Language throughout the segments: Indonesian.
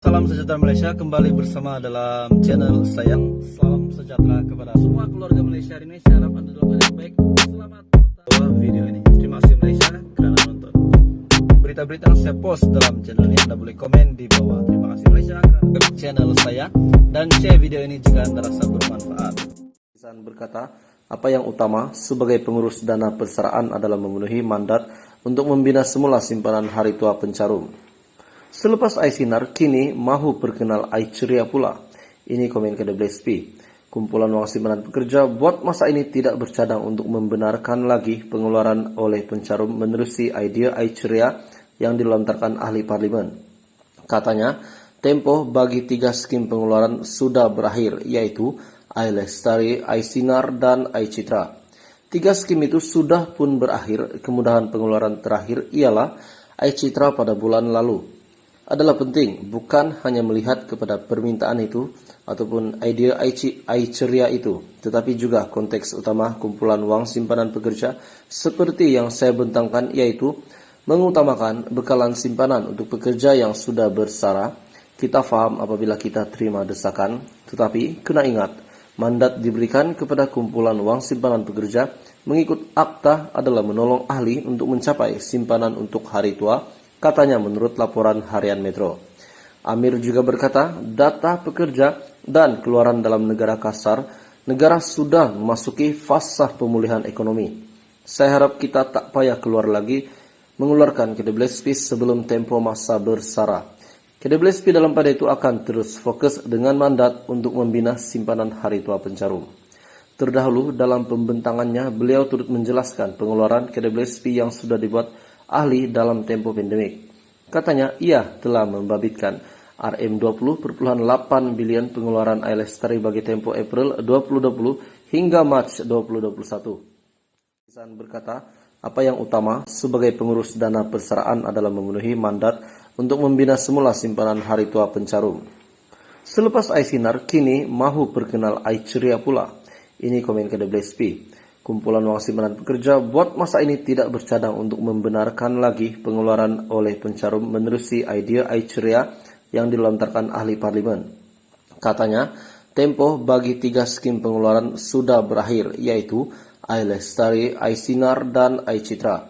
Salam sejahtera Malaysia, kembali bersama dalam channel sayang. Salam sejahtera kepada semua keluarga Malaysia ini. Saya harap Anda dalam keadaan baik. Selamat menonton video ini. Terima kasih Malaysia kerana nonton. Berita-berita yang saya post dalam channel ini Anda boleh komen di bawah. Terima kasih Malaysia kerana channel saya, dan share video ini jika Anda rasa bermanfaat. Lisan berkata, apa yang utama sebagai pengurus dana persaraan adalah memenuhi mandat untuk membina semula simpanan hari tua pencarum. Selepas ai sinar, kini mahu perkenal ai ceria pula. Ini komen KWSP. Kumpulan wang simpanan pekerja buat masa ini tidak bercadang untuk membenarkan lagi pengeluaran oleh pencarum menerusi idea ai ceria yang dilontarkan ahli parlimen. Katanya, tempoh bagi 3 skim pengeluaran sudah berakhir, yaitu ai lestari, ai sinar, dan ai citra. 3 skim itu sudah pun berakhir. Kemudahan pengeluaran terakhir ialah ai citra pada bulan lalu. Adalah penting bukan hanya melihat kepada permintaan itu ataupun idea ai ceria itu, tetapi juga konteks utama kumpulan wang simpanan pekerja seperti yang saya bentangkan, yaitu mengutamakan bekalan simpanan untuk pekerja yang sudah bersara. Kita faham apabila kita terima desakan, tetapi kena ingat mandat diberikan kepada kumpulan wang simpanan pekerja mengikut akta adalah menolong ahli untuk mencapai simpanan untuk hari tua, katanya menurut laporan harian Metro. Amir juga berkata, data pekerja dan keluaran dalam negara kasar, negara sudah memasuki fase pemulihan ekonomi. Saya harap kita tak payah keluar lagi mengeluarkan KWSP sebelum tempo masa bersara. KWSP dalam pada itu akan terus fokus dengan mandat untuk membina simpanan hari tua pencarum. Terdahulu dalam pembentangannya, beliau turut menjelaskan pengeluaran KWSP yang sudah dibuat ahli dalam tempo pandemik. Katanya ia telah membabitkan RM20.8 bilion pengeluaran ai lestari bagi tempo April 2020 hingga Mac 2021. Lisan berkata, apa yang utama sebagai pengurus dana persaraan adalah memenuhi mandat untuk membina semula simpanan hari tua pencarum. Selepas ai sinar, kini mahu perkenal ai ceria pula. Ini komen KWSP. Kumpulan wang simpanan pekerja buat masa ini tidak bercadang untuk membenarkan lagi pengeluaran oleh pencarum menerusi idea ai ceria yang dilontarkan ahli parlimen. Katanya, tempoh bagi 3 skim pengeluaran sudah berakhir, yaitu ai lestari, ai sinar, dan ai citra.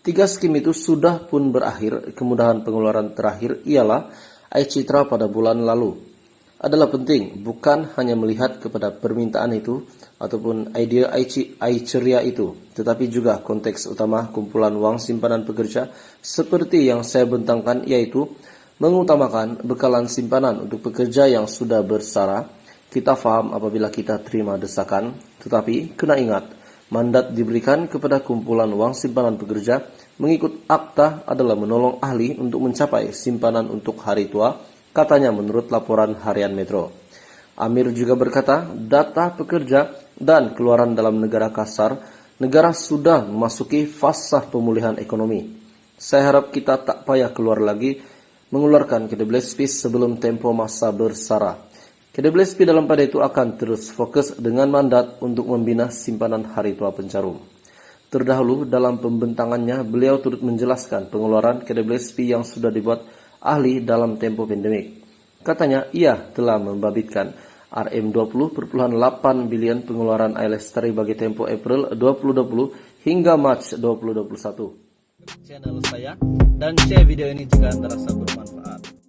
3 skim itu sudah pun berakhir. Kemudahan pengeluaran terakhir ialah ai citra pada bulan lalu. Adalah penting bukan hanya melihat kepada permintaan itu ataupun idea ai ceria itu, tetapi juga konteks utama kumpulan wang simpanan pekerja seperti yang saya bentangkan, yaitu mengutamakan bekalan simpanan untuk pekerja yang sudah bersara. Kita faham apabila kita terima desakan, tetapi kena ingat mandat diberikan kepada kumpulan wang simpanan pekerja mengikut akta adalah menolong ahli untuk mencapai simpanan untuk hari tua, katanya menurut laporan harian Metro. Amir juga berkata, data pekerja dan keluaran dalam negara kasar, negara sudah memasuki fase pemulihan ekonomi. Saya harap kita tak payah keluar lagi mengeluarkan KWSP sebelum tempo masa bersara. KWSP dalam pada itu akan terus fokus dengan mandat untuk membina simpanan hari tua pencarum. Terdahulu dalam pembentangannya, beliau turut menjelaskan pengeluaran KWSP yang sudah dibuat ahli dalam tempo pandemik. Katanya ia telah membabitkan RM20.8 bilion pengeluaran ai lestari bagi tempo April 2020 hingga Mac 2021. Channel saya dan share video ini jika Anda rasa bermanfaat.